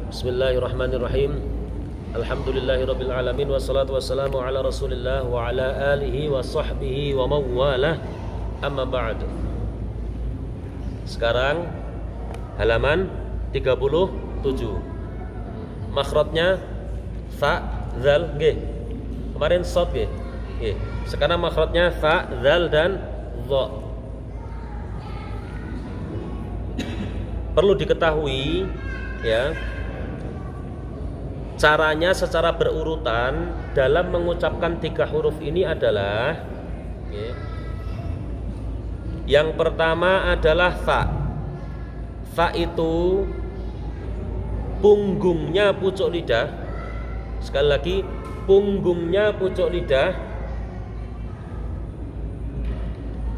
Bismillahirrahmanirrahim. Alhamdulillahirabbil alamin wassalatu wassalamu ala Rasulillah wa ala alihi wa sahbihi wa mawalah. Amma ba'd. Sekarang halaman 37. Makhrajnya fa, zal, nggih. Kemarin shad nggih. Nggih. Sekarang makhrajnya fa, zal dan dha. Perlu diketahui ya, caranya secara berurutan dalam mengucapkan 3 huruf ini adalah ya, yang pertama adalah fa. Fa itu punggungnya pucuk lidah. Sekali lagi, punggungnya pucuk lidah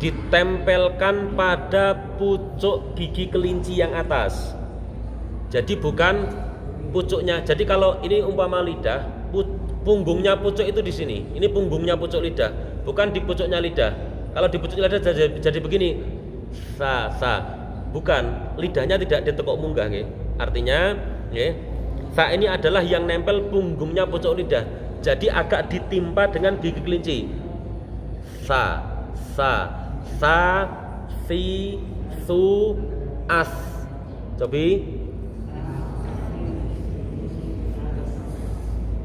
ditempelkan pada pucuk gigi kelinci yang atas. Jadi bukan pucuknya. Jadi kalau ini umpama lidah, punggungnya pucuk itu di sini. Ini punggungnya pucuk lidah, bukan di pucuknya lidah. Kalau di pucuknya lidah jadi begini, sa. Bukan, lidahnya tidak ditekuk munggah, nggih. Artinya, nggih, sa ini adalah yang nempel punggungnya pucuk lidah. Jadi agak ditimpa dengan gigi kelinci. Sa, si, su, as. Cobi.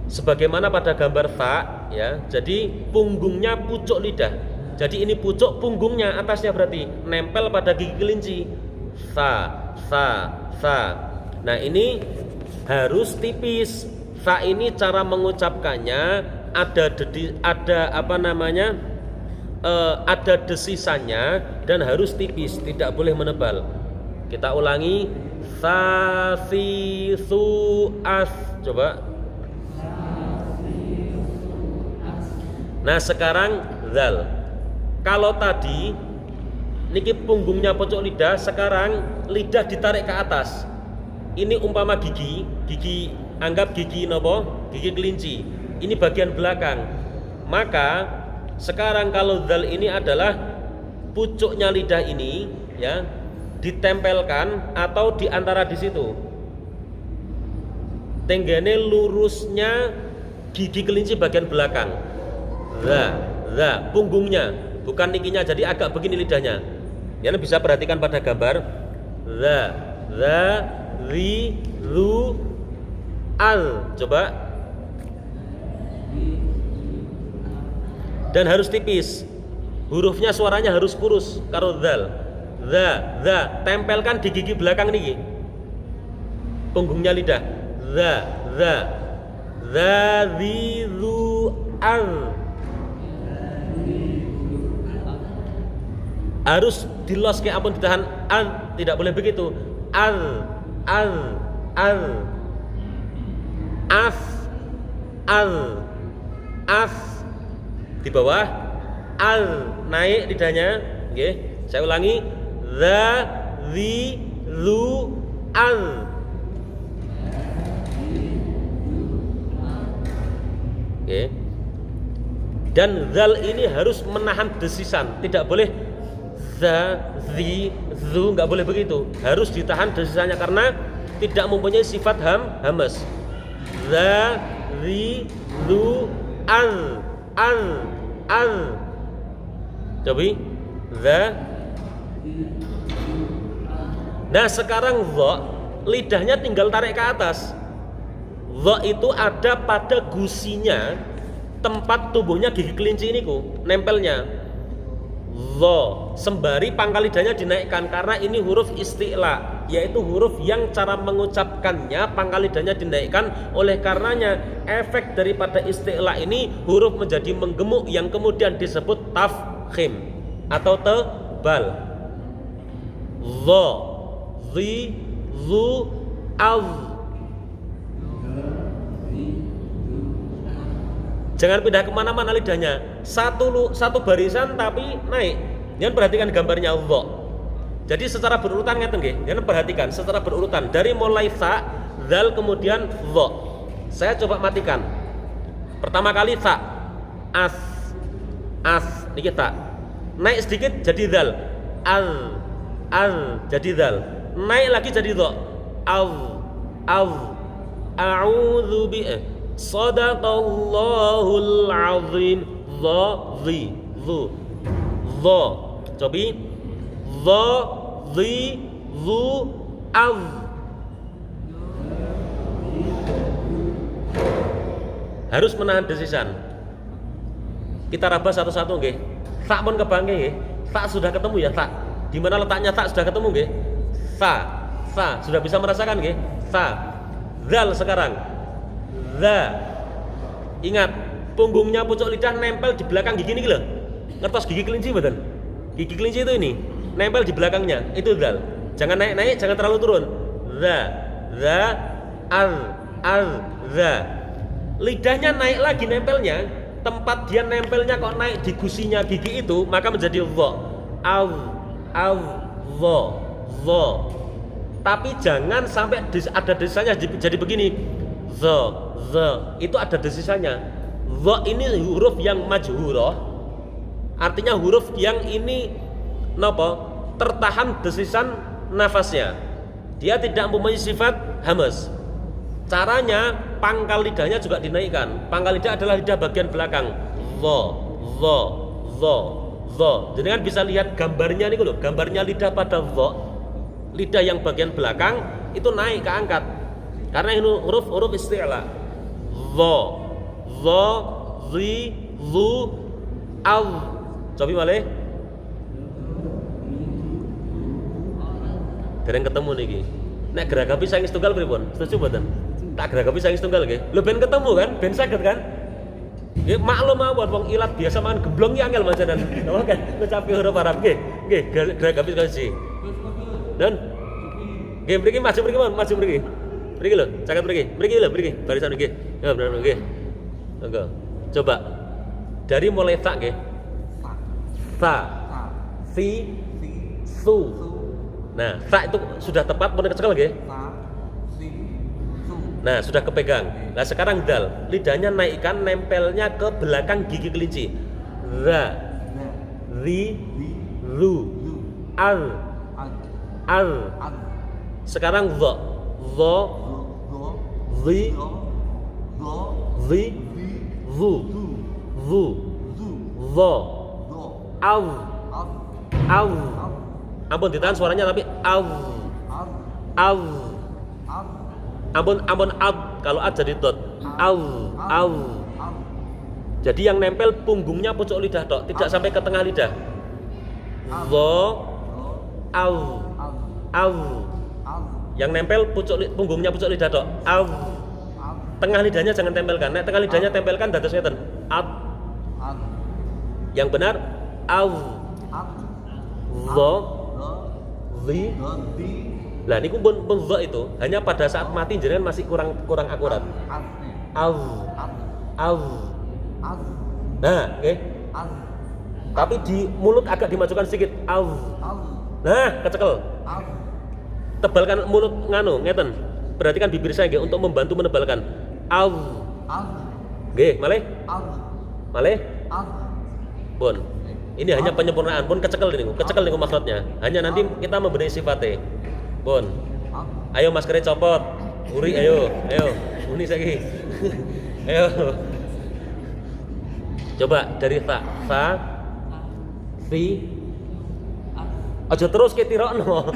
Sebagaimana pada gambar fa ya, jadi punggungnya pucuk lidah. Jadi ini pucuk, punggungnya atasnya berarti nempel pada gigi kelinci. Sa. Nah, ini harus tipis. Fa ini cara mengucapkannya ada desisannya dan harus tipis, tidak boleh menebal. Kita ulangi, sa, si, su, as. Coba. Nah, sekarang zal. Kalau tadi niki punggungnya pucuk lidah, sekarang lidah ditarik ke atas. Ini umpama gigi, anggap gigi nopo? Gigi kelinci. Ini bagian belakang. Maka sekarang kalau zal ini adalah pucuknya lidah ini ya, ditempelkan atau di antara di situ. Tenggene lurusnya gigi kelinci bagian belakang. Za, punggungnya, bukan nikinya, jadi agak begini lidahnya. Kalian bisa perhatikan pada gambar. Za, zi, zu, al. Coba. Dan harus tipis. Hurufnya suaranya harus kurus karo zal. Za, tempelkan di gigi belakang niki. Punggungnya lidah. Za, zi, zu, al. Harus dilos kayak ampun, ditahan al, tidak boleh begitu. Al, as, di bawah al, naik lidahnya, nggih. Saya ulangi, za, zi, zu, al. Oke. Dan zal ini harus menahan desisan, tidak boleh za, zi, zu, nggak boleh begitu. Harus ditahan desisannya karena tidak mempunyai sifat hamas. Za, zi, zu, al. Cobi. Za. Nah, sekarang dha, lidahnya tinggal tarik ke atas. Dha itu ada pada gusinya, tempat tumbuhnya gigi kelinci ini nempelnya. Dha, sembari pangkal lidahnya dinaikkan karena ini huruf isti'la, yaitu huruf yang cara mengucapkannya pangkal lidahnya dinaikkan. Oleh karenanya efek daripada isti'la ini huruf menjadi menggemuk yang kemudian disebut tafkhim atau tebal. Dha, zi, zu, al. Jangan pindah kemana-mana lidahnya, satu barisan tapi naik. Jangan perhatikan gambarnya dha. Jadi secara berurutan ngeten nggih. Jangan perhatikan secara berurutan dari mulai sa, zal, kemudian dha. Saya coba matikan. Pertama kali sa, as, niki ta. Naik sedikit jadi zal. Al jadi zal. Naik lagi jadi dha. Al a'udzu bi sadaqallahul azim. Dha dhi dhu dha cobi dha dhi dhu az. Harus menahan desisan. Kita raba satu-satu nggih. Sa pun kebangke nggih. Sa sudah ketemu ya, sa. Di mana letaknya sa sudah ketemu nggih? Sa sudah bisa merasakan nggih? Sa. Zal sekarang. Za. Ingat, punggungnya pucuk lidah nempel di belakang gigi niki lho. Ngertos gigi kelinci mboten? Gigi kelinci itu ini nempel di belakangnya. Itu zal. Jangan naik-naik, jangan terlalu turun. Za, az, za. Lidahnya naik lagi nempelnya, tempat dia nempelnya kok naik di gusinya gigi itu, maka menjadi dha. Dha. Tapi jangan sampai ada desisanya jadi begini. Dha. Itu ada desisanya. Dha ini huruf yang majhurah. Artinya huruf yang ini napa? Tertahan desisan nafasnya. Dia tidak mempunyai sifat hamas. Caranya pangkal lidahnya juga dinaikkan. Pangkal lidah adalah lidah bagian belakang. Dha. Jadi kan bisa lihat gambarnya nih loh. Gambarnya lidah pada dha. Lidah yang bagian belakang itu naik ke angkat. Karena ini huruf isti'la. Dha, dhi, dhu, al. Coba malih. Dereng ketemu niki. Nek geragapi saking setunggal pripun? Setuju mboten? Tak geragapi saking setunggal nggih. Lho ben ketemu kan, ben saged kan? Nggih maklum mawon wong ilat biasa mangan gemblong ki angel manjanan. Napa kan ngucapi huruf Arab nggih. Nggih geragapi kasih. Dan nggih mriki maju mriki. Mriki lho, caket mriki. Barisan nggih. Ya bener nggih. Monggo. Coba. Dari mulai ta nggih. Ta. Si. Su. Nah, ta itu sudah tepat pun kecekel nggih? Nah, sudah kepegang. Nah, sekarang dal. Lidahnya naikkan nempelnya ke belakang gigi kelinci. Ra. Ri. Ru. Al. Sekarang dha. Dha. Dhi. Dhi. Dhu. Dhu. Dha. Al. Ampun ditahan suaranya tapi al. Ampun ad kalau ad jadi dot. Al. Jadi yang nempel punggungnya pucuk lidah tok, tidak sampai ke tengah lidah. Dha al. Yang nempel punggungnya pucuk lidah tok. Al. Tengah lidahnya jangan tempelkan. Nek tengah lidahnya tempelkan dados ngeten. Ad. Yang benar al. Dha. Dhi. Lah niku pun dha itu hanya pada saat mati jenengan masih kurang akurat. Al. Nah, nggih. Tapi di mulut agak dimajukan sedikit. Al. Nah, kecekel. Tebalkan mulut ngeten. Perhatikan bibir saya nggih untuk membantu menebalkan. Al. Nggih, malih. Pun. Ini hanya penyempurnaan, pun kecekel niku maksudnya. Hanya nanti kita membenahi sifatnya. Pun. Ayo maskernya copot. Uri ayo. Uni saiki. Ayo. Coba dari ta, si. Aja terus ke tirokno.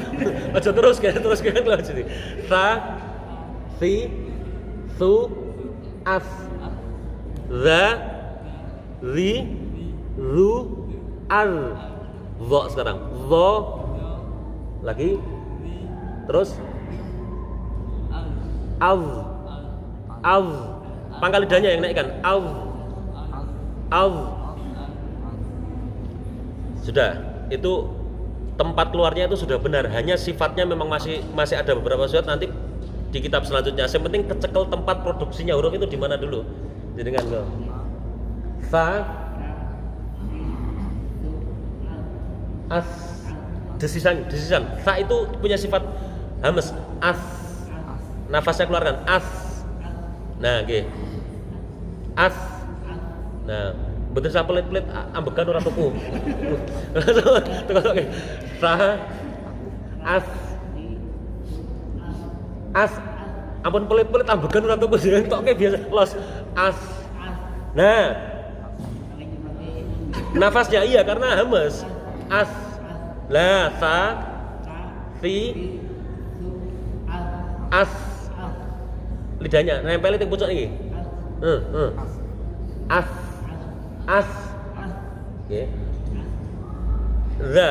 Aja terus ke lho jadi. Sa, si, su, as. Za, ri, ru, al. Dha sekarang. Dha lagi. Terus al. Pangkal lidahnya yang naikkan. Al. Sudah. Itu tempat keluarnya itu sudah benar. Hanya sifatnya memang masih ada beberapa surat nanti di kitab selanjutnya. Yang penting kecekel tempat produksinya huruf itu di mana dulu. Jadi kan go. Fa, as, desisan. Fa itu punya sifat hamas. As, nafasnya keluarkan. As. Nah, nggih. As. Nah, betul saya pelit-pelit ambekan ora tuku. Oke. Fa, as. Ampun pelit-pelit ambegan ora tuku jeneng tokke biasa los as. Nah. Nafasnya iya karena hamas. As. La sa si as. Lidahnya nempel di pucuk iki. As. As. Oke. Za.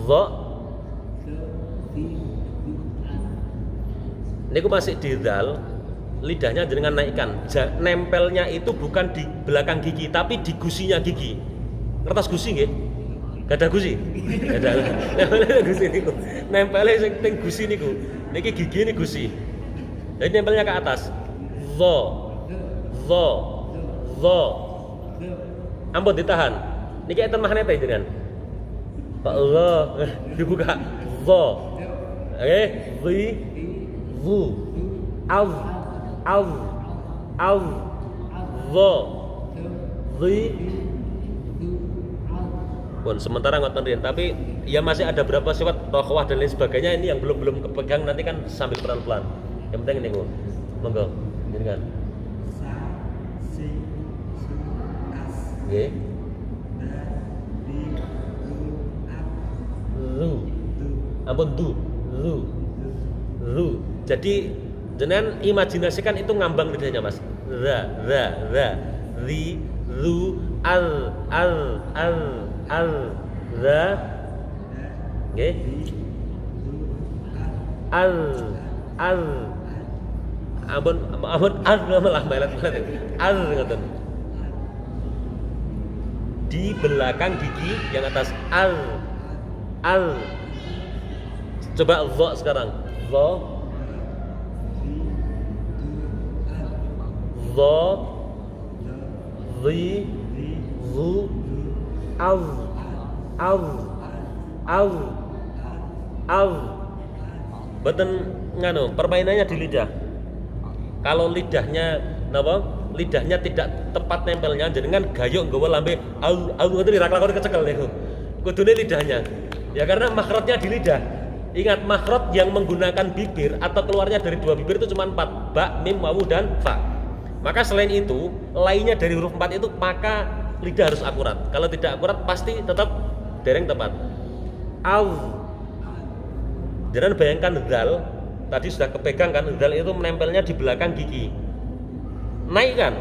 Za. Niku masih di zal, lidahnya dengan naikkan. Nempelnya itu bukan di belakang gigi, tapi di gusinya gigi. Kertas gusi nggih? Gak ada gusi. Gak ada. Nempelnya gusi niku. Nempelnya sing teng gusi niku. Niki gigi ini gusi. Jadi nempelnya ke atas. Zo. Zo. Zo. Ampun ditahan. Niki enten magnete jenengan. Pak Allah dibuka. Zo. Oke, zi. Zu, az, az, az, zo, zi. Pun sementara ngoten riyen, tapi ya masih ada berapa sifat rokhwah dan lain sebagainya ini yang belum kepegang, nanti kan sambil pelan-pelan. Yang penting ini kok. Monggo, jenengan. Sa, si, su, as. Nggih. Zu. Ampun du, zu. Zu. Jadi jenengan imajinasikan itu ngambang lidahnya Mas. Ra, ri, zu, al, ra. Nggih. Al. Ampun malah melet-melet. Al ngoten. Di belakang gigi yang atas al. Coba dha sekarang. Dha. Dha. Zi. Zu. Az. Boten nganu, permainannya di lidah. Kalau lidahnya napa? Lidahnya tidak tepat nempelnya jenengan gayuk nggawa lambe au ngoten rak-rakone kecekel niku. Kudune lidahnya. Ya karena makhrajnya di lidah. Ingat makhraj yang menggunakan bibir atau keluarnya dari dua bibir itu cuma 4, ba, mim, wawu dan fa. Maka selain itu, lainnya dari huruf 4 itu maka lidah harus akurat. Kalau tidak akurat pasti tetap dereng tepat. Au. Jangan bayangkan zal, tadi sudah kepegang kan, zal itu menempelnya di belakang gigi. Naik kan?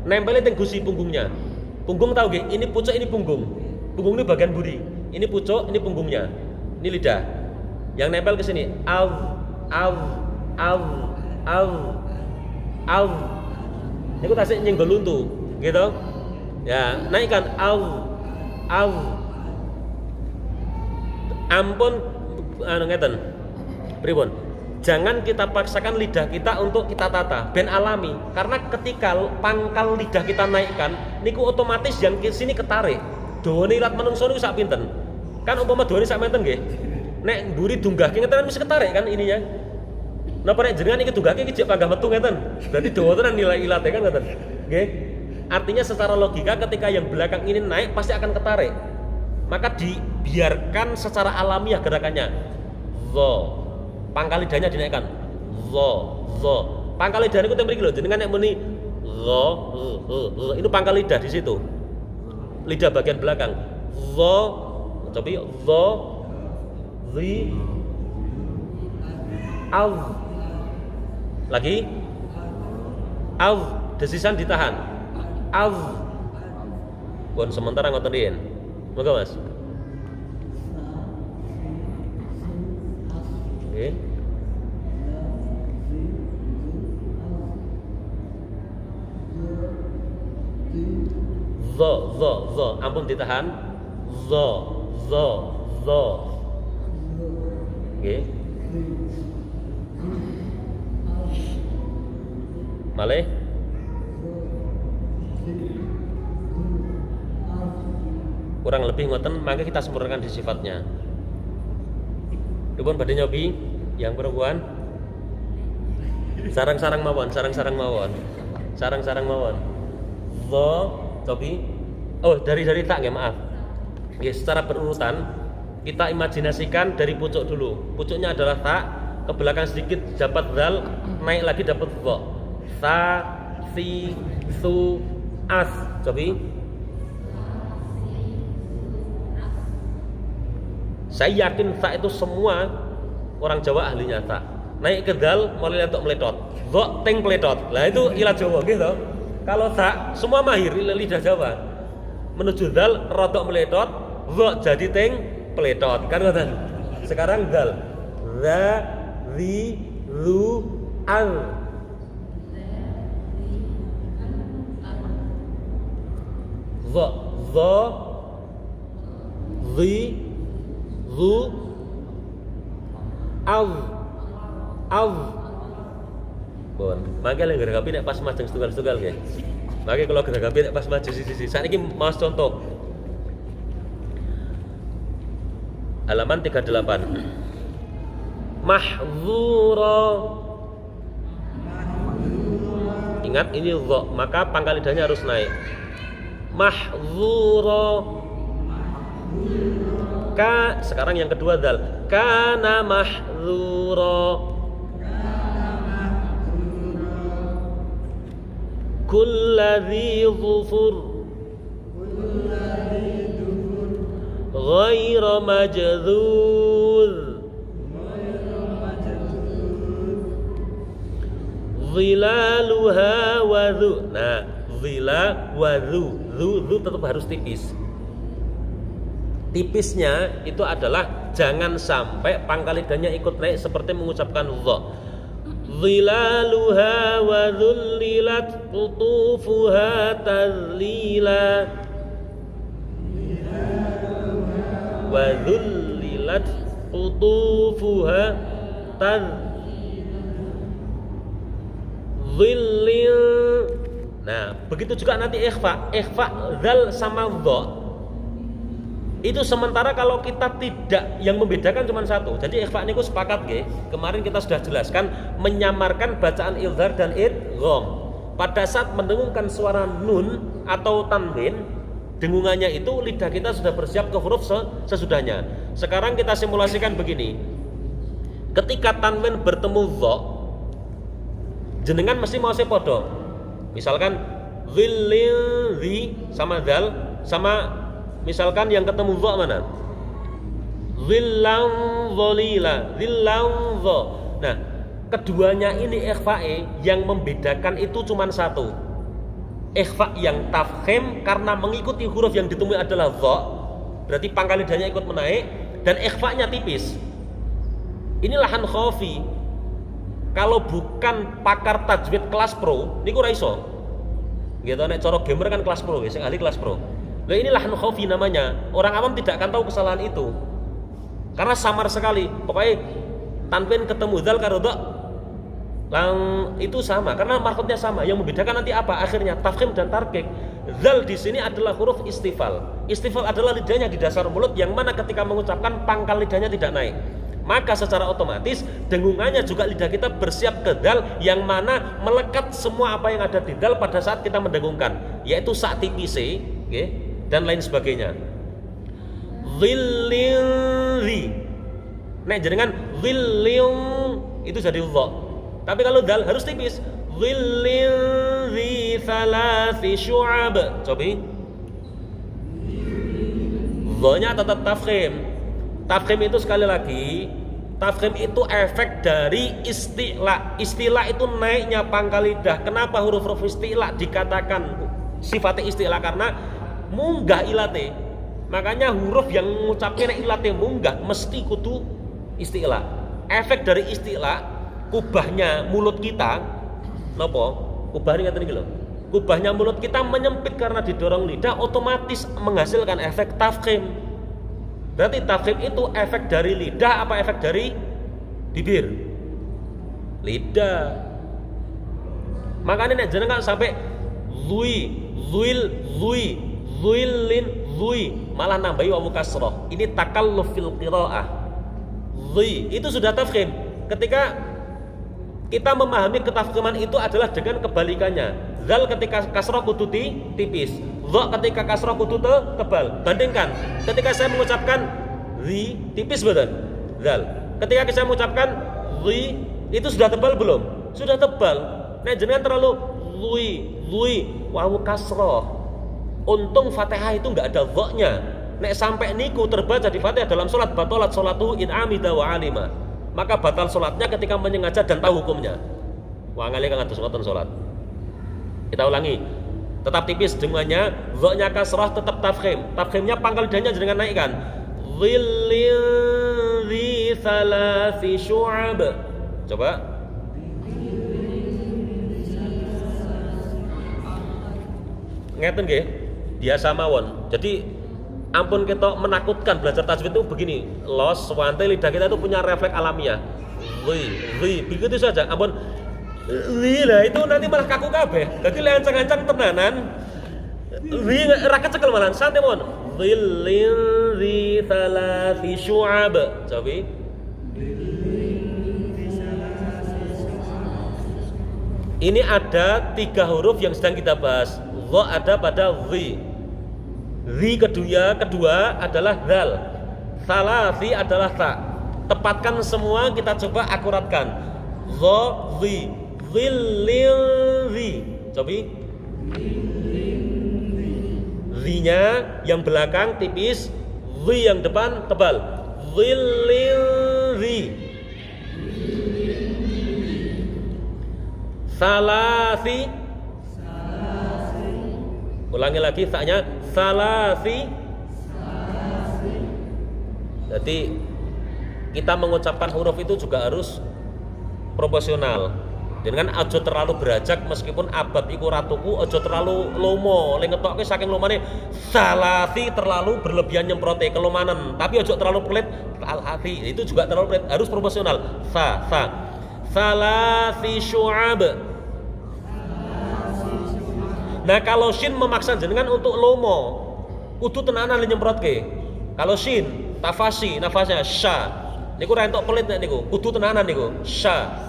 Nempelnya di gusi punggungnya. Punggung tahu nggih? Ini pucuk, ini punggung. Punggung ini bagian buri. Ini pucuk, ini punggungnya. Ini lidah. Yang nempel ke sini. Au. Ini aku tasik nyenggol luntu, gitu. Ya, naikkan au. Ampun ngeten. Pripun? Jangan kita paksakan lidah kita untuk kita tata, ben alami. Karena ketika pangkal lidah kita naikkan, niku otomatis yang ke sini ketarik. Dawane ilat manungsa niku sak pinten? Kan umpama dawane sak menten nggih. Nek mburi dunggahke ngeten mesti ketarik kan ininya. Napa nek jenengan iki dunggahke iki jek panggah metu ngeten. Berarti dawa tenan nilai ilate kan ngeten. Nggih. Artinya secara logika ketika yang belakang ini naik pasti akan ketarik. Maka dibiarkan secara alamiah gerakannya. Zo. Pangkal lidahnya dinaikkan. Zo. Pangkal lidah niku teng mriki lho, jenengan nek muni zo, itu pangkal lidah di situ. Lidah bagian belakang. Zo. Coba zo. Zi. Au. Lagi. Au. Desisan ditahan. Au. Pun sementara ngoten riyen. Monggo Mas. Oke. Zo. Ampun ditahan. Zo. Oke. Malih. Kurang lebih ngoten, maka kita sempurnakan di sifatnya. Dipun badhe nyobi yang perempuan. Sarang-sarang mawon. Zo, cobi. Oh, dari tak nggih, maaf. Nggih, secara berurutan Kita imajinasikan dari pucuk dulu. Pucuknya adalah ta, ke belakang sedikit dapat zal, naik lagi dapat dha. Sa, si, su, as. Coba. Saya yakin sa itu semua orang Jawa ahlinya ta. Naik ke dal mulai untuk meletot. Dha teng meletot. Lah itu ilat Jawa gitu. Kalau sa semua mahir lidah Jawa. Menuju dal rodok meletot, dha jadi teng peletot kan ngoten. Sekarang dal. Za, zi, zu, al. Za, za, zi, zu, al. Al. Bon, mangke lek geragapi nek pas majeng setunggal-setunggal nggih. Mangke kalau geragapi nek pas maju sisi-sisi. Saiki mas contoh. Halaman 38. Mahdzura. Ingat ini dha, maka pangkal lidahnya harus naik. Mahdzura. Ka, sekarang yang kedua dal. Kana mahdzura. Kulladzi dhufur. Ghaira majdhuz. Zilaluha wa dhu. Nah, zila wa dhu. Dhu tetap harus tipis. Tipisnya itu adalah jangan sampai pangkal lidahnya ikut naik seperti mengucapkan dha. Zilaluha wa dhullilat qutufuha tadlila. Wa dhullilat qutufuha tadlil. Nah, begitu juga nanti ikhfa zal sama dha. Itu sementara kalau kita tidak, yang membedakan cuma satu. Jadi ikhfa niku sepakat nggih. Kemarin kita sudah jelaskan menyamarkan bacaan idhar dan idgham. Pada saat mendengungkan suara nun atau tanwin, dengungannya itu lidah kita sudah bersiap ke huruf sesudahnya. Sekarang kita simulasikan begini. Ketika tanwin bertemu dha, jenengan mesti mau sepodo. Misalkan zillil zi sama dal sama misalkan yang ketemu dha mana? Zillan dhalila, zillan dha. Nah, keduanya ini ikhfa'i yang membedakan itu cuma satu. Ikhfa yang tafkhim karena mengikuti huruf yang ditemui adalah dha, berarti pangkal lidahnya ikut menaik, dan ikhfa'nya tipis. Ini lahan khafi. Kalau bukan pakar tajwid kelas pro, niku ra iso. Gitu nek cara gamer kan kelas pro, sing ahli kelas pro. Nah ini lahan khafi namanya. Orang awam tidak akan tahu kesalahan itu karena samar sekali. Pokoknya tanwin ketemu dzal karo dha itu sama karena markotnya sama. Yang membedakan nanti apa? Akhirnya tafkhim dan tarqiq. Dzal di sini adalah huruf istifal. Istifal adalah lidahnya di dasar mulut yang mana ketika mengucapkan pangkal lidahnya tidak naik. Maka secara otomatis dengungannya juga lidah kita bersiap ke dal yang mana melekat semua apa yang ada di dal pada saat kita mendengungkan, yaitu saat tipise, okay, dan lain sebagainya. Zillil. Nek jenengan zillil itu jadi dha. Tapi kalau dal harus tipis. Zillil zi thalathi syu'ab. Coba. Dha-nya tetap tafkhim. Tafkhim itu sekali lagi, tafkhim itu efek dari isti'la. Isti'la itu naiknya pangkal lidah. Kenapa huruf-huruf isti'la dikatakan sifatnya isti'la? Karena munggah ilate. Makanya huruf yang mengucapkan ilate munggah mesti kudu isti'la. Efek dari isti'la, kubahnya mulut kita napa? Kubahnya ngeten iki lho. Kubahnya mulut kita menyempit karena didorong lidah, otomatis menghasilkan efek tafkhim. Berarti tafkhim itu efek dari lidah apa efek dari bibir? Lidah. Makanya nek jenengan sampai zui, zuil, zui, zuilin, zui, malah nambahi wawu kasrah. Ini takalluf fil qiraah. Zui itu sudah tafkhim. Ketika kita memahami ketafkhiman itu adalah dengan kebalikannya. Zal ketika kasrah kudu tipis, dha ketika kasrah kudu tebal. Bandingkan ketika saya mengucapkan zi tipis betul. Zal. Ketika saya mengucapkan zi itu sudah tebal belum? Sudah tebal. Nek jenengan terlalu zi wawu kasroh. Untung Fatihah itu enggak ada dha-nya. Nek sampai niku terbaca di Fatihah dalam salat batalat salatuhu in amida wa alima. Maka batal salatnya ketika menyengaja dan tahu hukumnya. Wa ngale kang atus ngoten salat. Kita ulangi. Tetap tipis dengannya, dha-nya kasrah tetap tafkhim. Tafkhimnya pangkal lidahnya jenengan naikkan. Dhillin dzi thalathi syu'ab. Coba. Ngeten nggih. Biasa mawon. Jadi ampun kita menakutkan belajar tajwid itu begini. Los wante lidah kita itu punya refleks alamiah. Begitu saja. Ampun lah itu nanti malah kaku kabeh. Dadi lek ancang-ancang tenanan. Ra kecekel malah santai mon. Dhillin dzi thalathi syu'ab. Coba. Ini ada 3 huruf yang sedang kita bahas. Dha ada pada dhi. Dhi kedua adalah dzal. Thalathi adalah ta. Tepatkan semua, kita coba akuratkan. Dha dhi. Dhillin dhi. Coba. Dhi-nya yang belakang tipis, dhi yang depan tebal. Dhillin dhi. Salasi. Ulangi lagi saknya salasi. Jadi kita mengucapkan huruf itu juga harus proporsional. Dengan aja terlalu berajak meskipun abad iku ratuku, aja terlalu lomo. Lek ngetokke saking lomane salasi terlalu berlebihan nyemprote kelomanan, tapi aja terlalu pelit. Salasi itu juga terlalu pelit, harus proporsional. Salasi syu'ab. Nah kalau shin memaksa jenengan untuk lomo, kudu tenanan nyemprotke. Kalau shin tafasi nafasnya sya. Niku ra entuk pelit nek niku, kudu tenanan niku. Sya.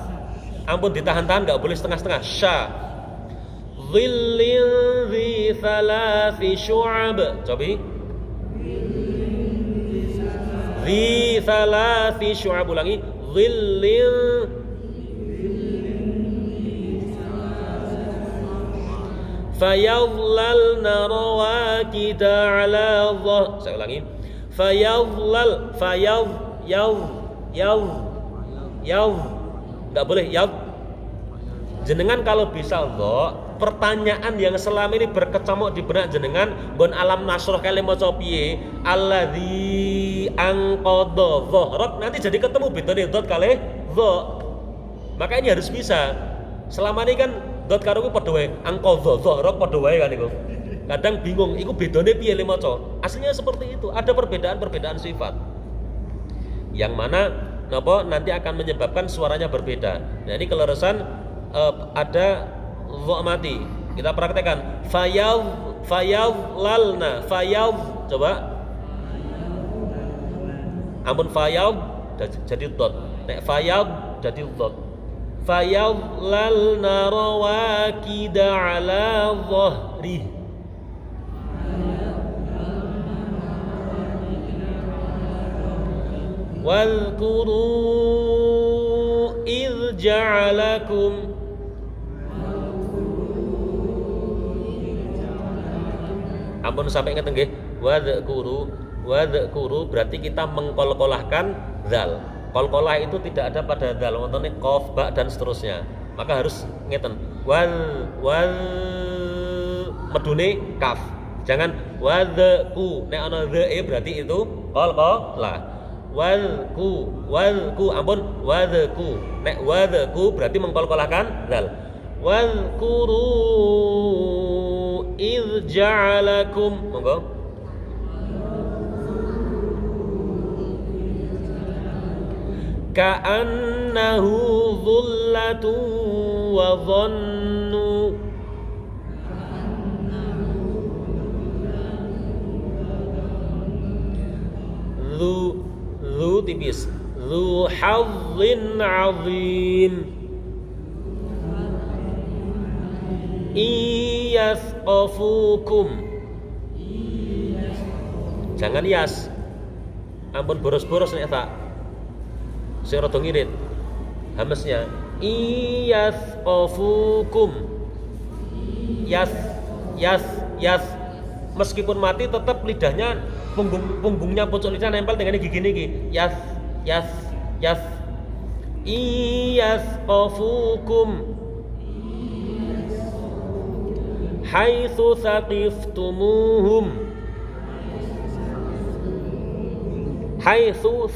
Ampun ditahan-tahan enggak boleh setengah-setengah. Sya. Dhillin dzi thalathi syu'ab. Coba. Dzi thalathi syu'ab ulangi. Dhillin fayadhlalna rawakida ala dhah. Saya ulangi. Fayadhlal enggak boleh yaw. Jenengan kalau bisa dha, pertanyaan yang selama ini berkecamuk di benak jenengan nggon alam nasrah kali maca piye? Alladzi anqadha dhahrak, nanti jadi ketemu bedane dot kali dha. Maka ini harus bisa. Selama ini kan dot karo ku padha wae, anqadha dhahrak padha wae kan iku. Kadang bingung iku bedane piye le maca. Aslinya seperti itu, ada perbedaan-perbedaan sifat. Yang mana napa nanti akan menyebabkan suaranya berbeda. Nah, ini keleresan ada dha mati. Kita praktekkan. Fayadhlalna coba. Ampun fayad jadi dot. Nek fayad jadi dot. Fayadhlalna rawakida ala dhahri. Wadhkuru idh ja'alakum. Ampun sampai ngeten nggih. Wadhkuru berarti kita mengkolkolahkan dzal. Kolkolah itu tidak ada pada dzal, wontone qaf, ba dan seterusnya. Maka harus ngeten. Wal medune kaf. Jangan wadhku. Nek ana dhe berarti itu qalqalah. Walku ampun wadhku. Nek wadhku berarti mengkolkolahkan dzal. Walkuru idh ja'alakum. Monggo. Ka'annahu dhullatun wa dhannu. Dhu tipis. Dhu hadzin 'azim. Iyasqafukum. Jangan yas. ampun boros-boros nek tak sing rada ngirit hamesnya iyasqafukum yas yas meskipun mati tetap lidahnya punggungnya pucuk lidah nempel dengan gigi niki yas iyasqafukum haitsu saqiftumuhum haitsu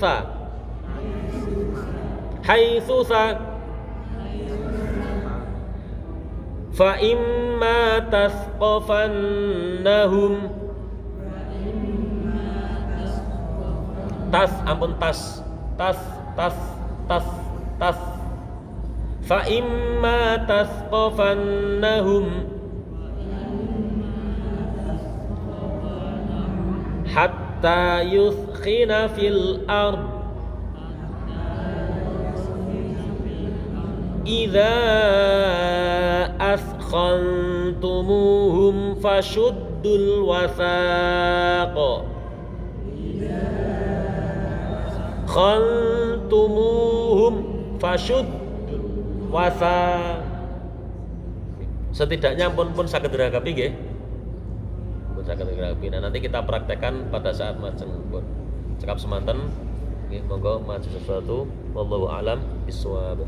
fa imma tasqafannahum tas fa imma tasqafannahum hatta yuskhina fil ard idza askhantumuhum fashuddul wasaq khantumuhum fashuddul wasaq setidaknya pun saged diragapi nggih pun saged diragapi. Nah nanti kita praktekkan pada saat majeng pun cekap semanten nggih monggo maju sesuatu wallahu alam bisawab.